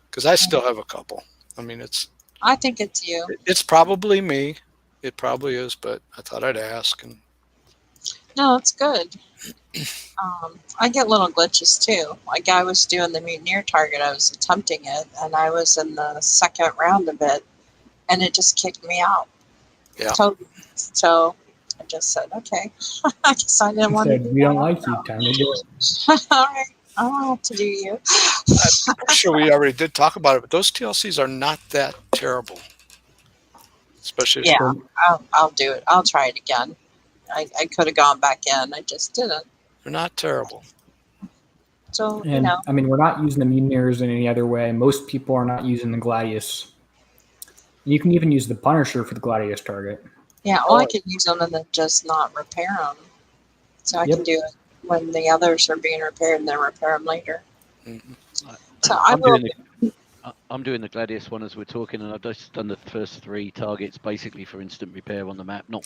because I still have a couple. I mean, I think it's you. it's probably me. It probably is, but I thought I'd ask. And No, it's good. I get little glitches too. Like I was doing the mutineer target, I was attempting it, and I was in the second round of it, and it just kicked me out. Yeah. So I just said, okay, I guess I didn't want to Said do we don't that. like you. Time to do it. All right, I don't have to do you. I'm sure we already did talk about it, but those TLCs are not that terrible. Especially if Yeah, I'll do it. I'll try it again. I could have gone back in. I just didn't. they're not terrible. So, And I mean, we're not using the Mutineers in any other way. Most people are not using the Gladius. You can even use the Punisher for the Gladius target. yeah, well, I could use them and then just not repair them. So I Yep. can do it when the others are being repaired and then repair them later. Mhm. So I will. I'm doing the Gladius one as we're talking, and I've just done the first 3 targets basically for instant repair on the map. Not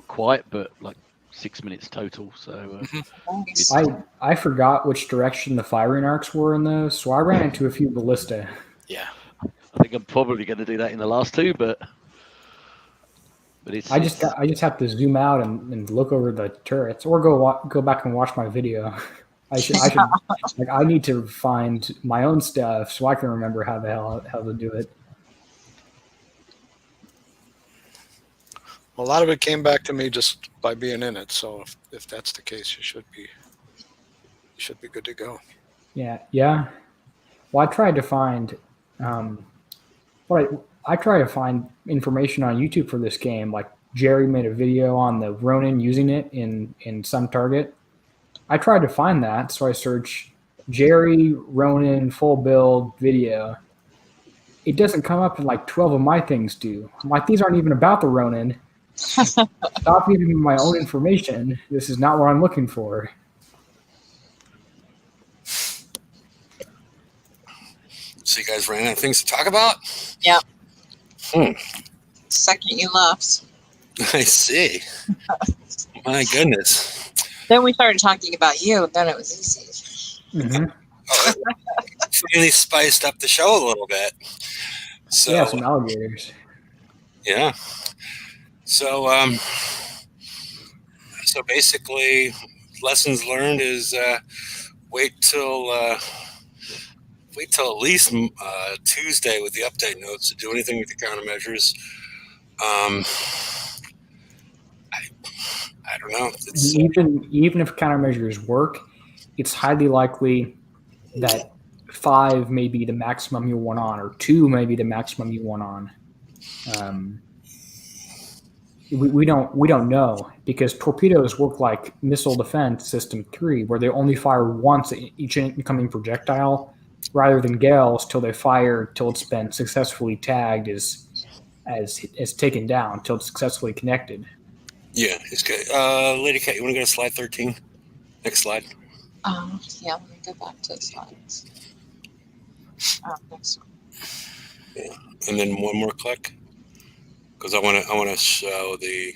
quite, but like 6 minutes total. So Nice. I forgot which direction the firing arcs were in those, so I ran into a few ballista. Yeah. I think I'm probably going to do that in the last 2, but it's I just have to zoom out and look over the turrets, or go back and watch my video. I should like I need to find my own stuff so I can remember how to do it. Well, a lot of it came back to me just by being in it. So if that's the case, you should be good to go. Yeah. Well, I tried to find, I tried to find information on YouTube for this game. Like Jerry made a video on the Ronin using it in some target. I tried to find that, so I searched Jerry Ronin full build video. It doesn't come up, and like 12 of my things do. I'm like, these aren't even about the Ronin. Stop giving me my own information. This is not what I'm looking for. So you guys ran out of things to talk about? Yep. Hmm. Second you left. I see. My goodness. Then we started talking about you, and then it was easy. Mm-hmm. Finally spiced up the show a little bit. So Yeah, some alligators. yeah. So so basically, lessons learned is wait till at least Tuesday with the update notes to do anything with the countermeasures. I don't know. It's, Even if countermeasures work, it's highly likely that 5 may be the maximum you want on, or 2 may be the maximum you want on. We don't know, because torpedoes work like missile defense system 3, where they only fire once at each incoming projectile, rather than gales till they fire till it's been successfully tagged as taken down, till it's successfully connected. yeah, it's good. Lady Cat, you want to go to slide 13? Next slide. Yeah, let me go back to the slides. Next one. Yeah, and then one more click, because I want to show the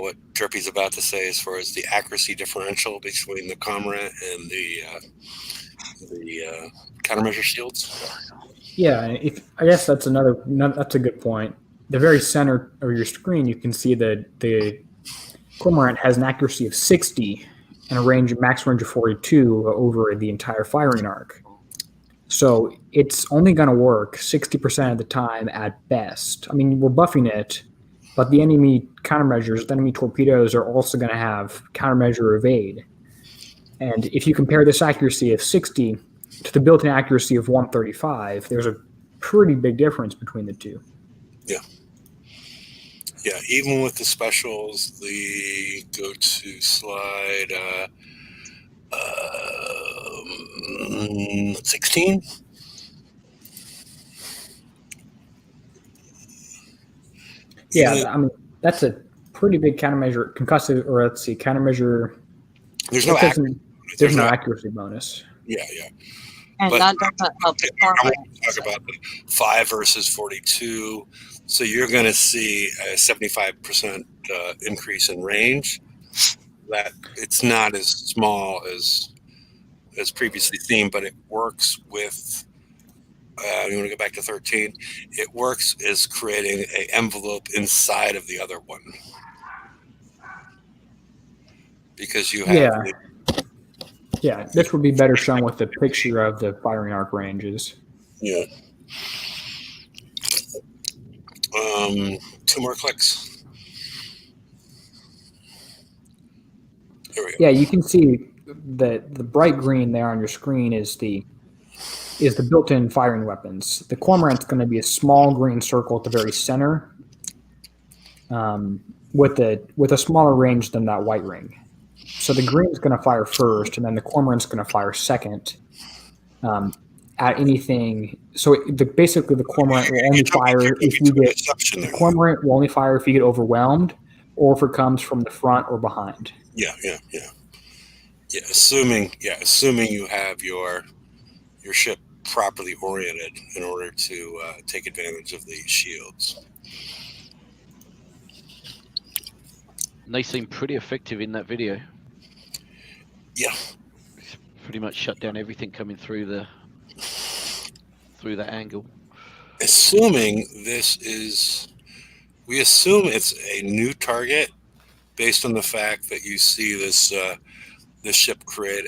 what Drippy's about to say as far as the accuracy differential between the Cormorant and the the countermeasure shields. Yeah, I guess that's that's a good point. The very center of your screen, you can see that the Cormorant has an accuracy of 60 and a max range of 42 over the entire firing arc. So it's only going to work 60% of the time at best. I mean, we're buffing it, but the enemy countermeasures, the enemy torpedoes are also going to have countermeasure evade. And if you compare this accuracy of 60 to the built-in accuracy of 135, there's a pretty big difference between the two. Yeah. Yeah, even with the specials, the go-to slide 16. Yeah, I mean, that's a pretty big countermeasure, concussive, or let's see, countermeasure. There's no accuracy. There's no accuracy bonus. Yeah. And that doesn't help the Cormorant. I want to talk about the 5 versus 42. So you're going to see a 75% increase in range. That it's not as small as previously seen, but it works with. You want to go back to 13? It works as creating an envelope inside of the other one because you have. Yeah, this would be better shown with the picture of the firing arc ranges. Yeah. 2 more clicks. There we go. Yeah, you can see that the bright green there on your screen is the built-in firing weapons. The Cormorant's going to be a small green circle at the very center, with a smaller range than that white ring. So the green's going to fire first, and then the Cormorant's going to fire second. At anything, so basically the Cormorant will only fire if you get. The Cormorant will only fire if you get overwhelmed, or if it comes from the front or behind. Yeah. Assuming you have your ship properly oriented in order to take advantage of the shields. And they seem pretty effective in that video. Yeah. Pretty much shut down everything coming through that angle. Assuming we assume it's a new target based on the fact that you see this ship create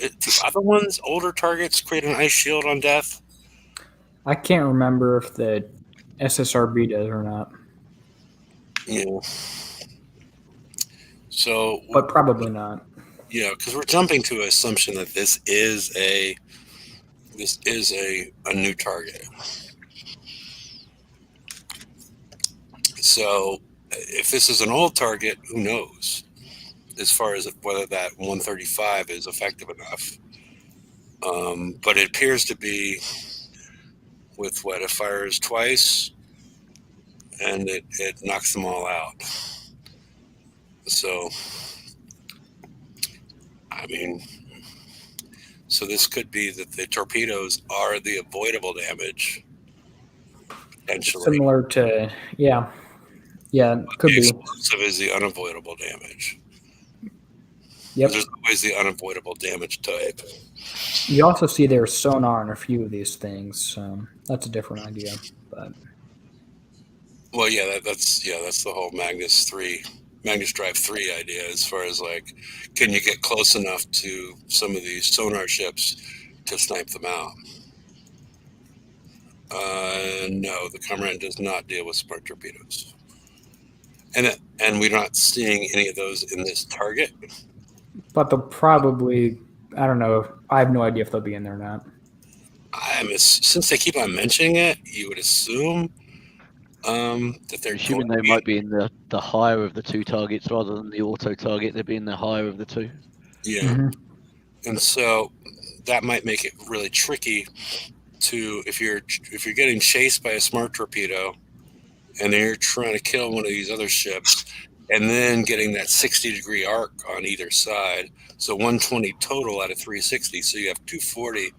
the other ones, older targets, create an ice shield on death. I can't remember if the SSRB does or not. Yeah. So, but probably not. Yeah, because we're jumping to an assumption that this is a new target. So, if this is an old target, who knows? As far as whether that 135 is effective enough. But it appears to be with it fires twice and it knocks them all out. So, I mean, so this could be that the torpedoes are the avoidable damage. Potentially. Similar to, yeah, could be. Explosive is the unavoidable damage. Yep. There's always the unavoidable damage type. You also see there's sonar in a few of these things, so that's a different idea. But well, yeah, that's the whole Magnus Drive 3 idea, as far as like, can you get close enough to some of these sonar ships to snipe them out? No, the Cormorant does not deal with smart torpedoes, and we're not seeing any of those in this target. But they'll probably, I don't know. I have no idea if they'll be in there or not. Since they keep on mentioning it, you would assume that they're assuming they might be in the higher of the two targets rather than the auto target. They'd be in the higher of the two. Yeah. Mm-hmm. And so that might make it really tricky to, if you're getting chased by a smart torpedo and then you're trying to kill one of these other ships and then getting that 60-degree arc on either side. So 120 total out of 360. So you have 240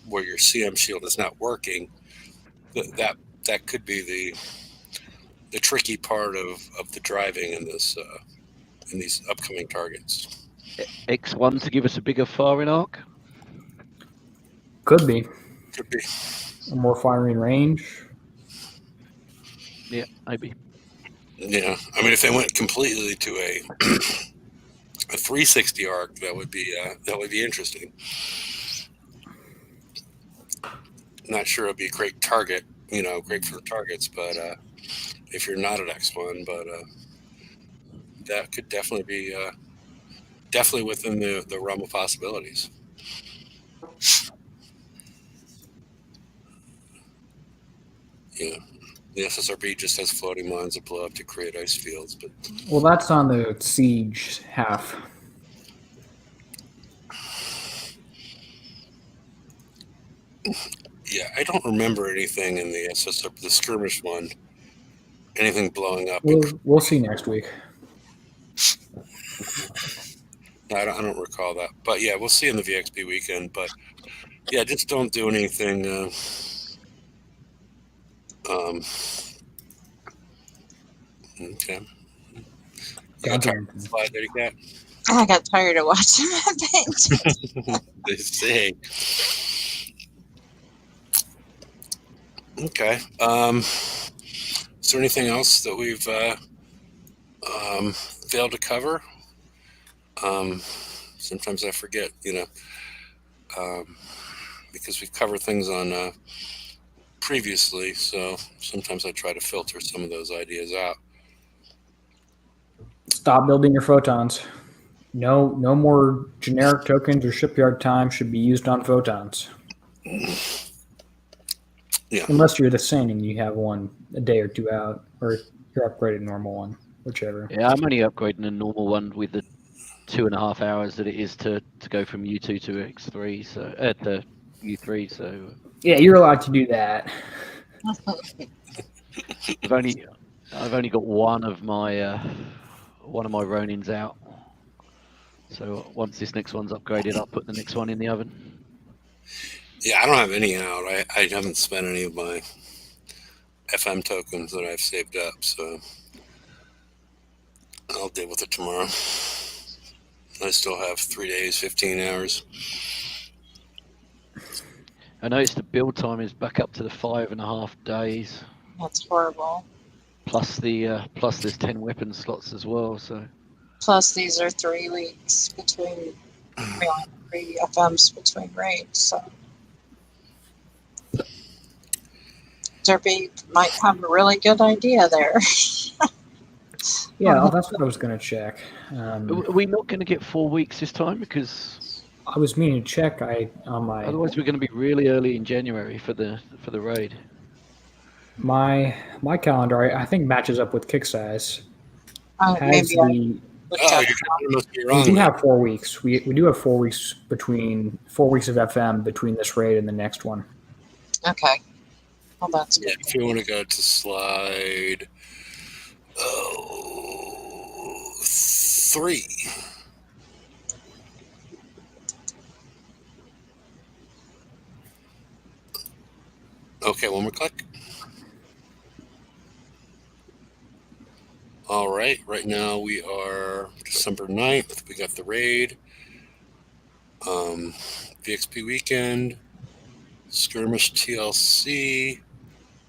where your CM shield is not working. That could be the tricky part of the driving in this in these upcoming targets. X1 to give us a bigger firing arc. Could be. Could be. A more firing range. Yeah, maybe. Yeah, I mean, if they went completely to a 360 arc, that would be interesting. Not sure it'd be a great target, great for targets, but if you're not at X1, but that could definitely be definitely within the realm of possibilities. Yeah. The SSRB just has floating mines that blow up to create ice fields, but Well, that's on the siege half. yeah, I don't remember anything in the SSRB, the skirmish one, anything blowing up. We'll see next week. I don't recall that, but yeah, we'll see in the VXP weekend. But yeah, just don't do anything. Okay. You got tired of the slide that you got? I got tired of watching that paint. They say. Okay. Is there anything else that we've failed to cover? Sometimes I forget, because we've covered things on previously, so sometimes I try to filter some of those ideas out. Stop building your photons. No more generic tokens or shipyard time should be used on photons. Yeah. Unless you're the same and you have one a day or two out, or you're upgraded normal one, whichever. Yeah, I'm only upgrading a normal one with the 2.5 hours that it is to go from U2 to X3, so to U3. So yeah, you're allowed to do that. I've only got one of my Ronins out. So once this next one's upgraded, I'll put the next one in the oven. Yeah, I don't have any out. I haven't spent any of my FM tokens that I've saved up, so I'll deal with it tomorrow. I still have 3 days, 15 hours. I noticed the build time is back up to the 5.5 days. That's horrible. Plus there's 10 weapon slots as well. So plus these are 3 weeks between 3 FMs between raids, so Derby might have a really good idea there. Yeah, that's what I was going to check. are we not going to get 4 weeks this time? Because I was meaning to check. Otherwise, we're going to be really early in January for the raid. My calendar, I think, matches up with kick size. Maybe you must be wrong. We do have 4 weeks. We do have 4 weeks between 4 weeks of FM between this raid and the next one. Okay. Well, that's good. If you want to go to slide 3. Okay, one more click. All right, right now we are December 9th. We got the raid, VXP weekend, skirmish TLC,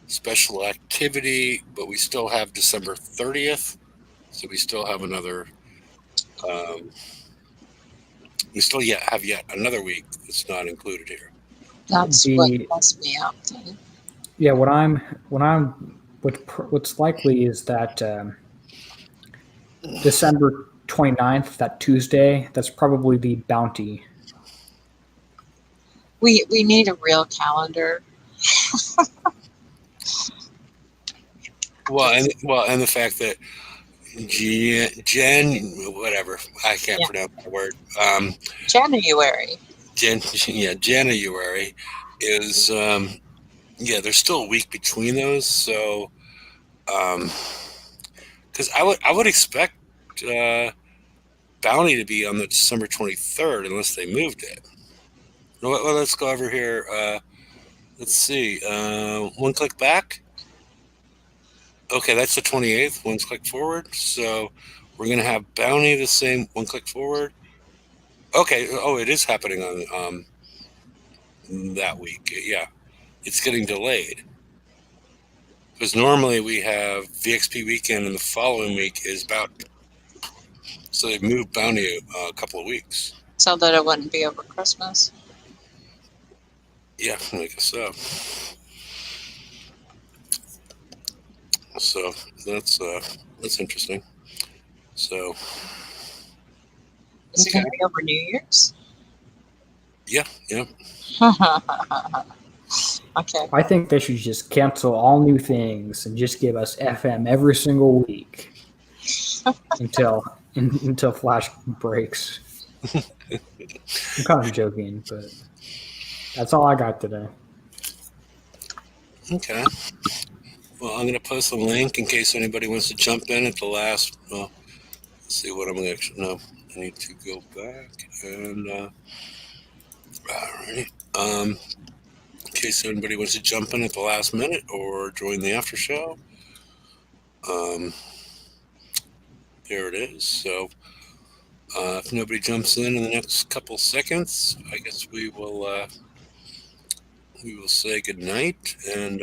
special activity, but we still have December 30th, so we still have another. We still have another week that's not included here. That's what messed me up. Yeah, what's likely is that December 29th, that Tuesday, that's probably the bounty. We need a real calendar. And the fact that whatever, I can't pronounce the word. January. January is there's still a week between those, so because I would expect bounty to be on the December 23rd unless they moved it. Well, let's go over here. Let's see. One click back. Okay, that's the 28th. One click forward. So we're going to have bounty the same. One click forward. Okay. Oh, it is happening on. that week. Yeah, it's getting delayed. Because normally we have VXP weekend and the following week is Bounty. So they moved Bounty a couple of weeks. So that it wouldn't be over Christmas. Yeah, I guess so. So that's interesting. So Is it going to be over New Year's? yeah. Okay. I think they should just cancel all new things and just give us FM every single week until Flash breaks. I'm kind of joking, but that's all I got today. Okay. Well, I'm going to post a link in case anybody wants to jump in at the last. Well, let's see what I'm going to actually. No, I need to go back and. Alrighty. In case anybody wants to jump in at the last minute or join the after show. There it is. So if nobody jumps in the next couple seconds, I guess we will say good night and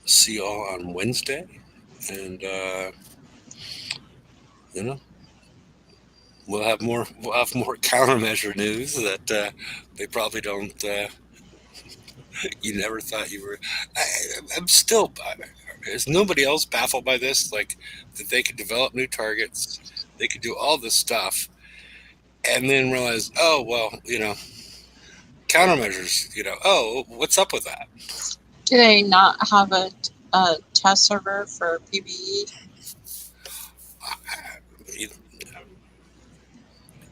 see y'all on Wednesday. And we'll have more countermeasure news that they probably don't. You never thought you were. I'm still. Is nobody else baffled by this? Like that they could develop new targets, they could do all this stuff, and then realize, oh well, countermeasures. Oh, what's up with that? Do they not have a test server for PvE?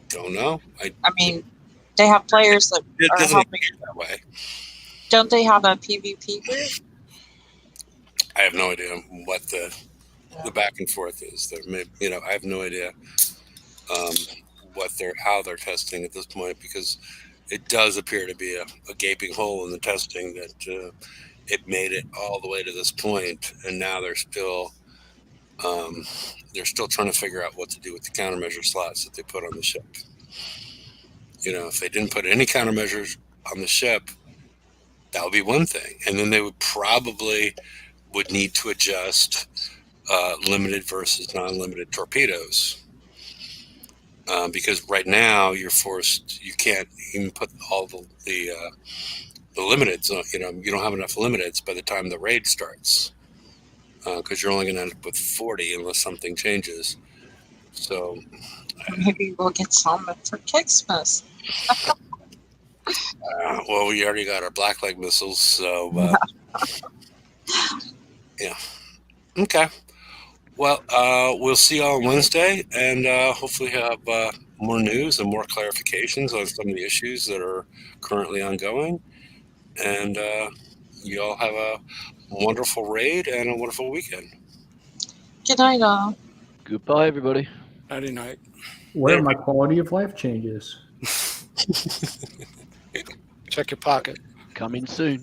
Don't know. I mean, they have players that It are doesn't helping. appear that way. Don't they have a PvP group? I have no idea what the back and forth is. I have no idea how they're testing at this point, because it does appear to be a gaping hole in the testing that it made it all the way to this point, and now they're still trying to figure out what to do with the countermeasure slots that they put on the ship. If they didn't put any countermeasures on the ship, that would be one thing, and then they would need to adjust limited versus non-limited torpedoes, because right now you can't even put all the limiteds on. You don't have enough limiteds by the time the raid starts, because you're only going to end up with 40 unless something changes. So Maybe we'll get some for Kicksmas. well, we already got our blackleg missiles, so yeah. Okay. Well, we'll see y'all on Wednesday, and hopefully have more news and more clarifications on some of the issues that are currently ongoing. And you all have a wonderful raid and a wonderful weekend. Good night, all. Goodbye, everybody. Nighty night. Where are my quality of life changes? Check your pocket. Coming soon.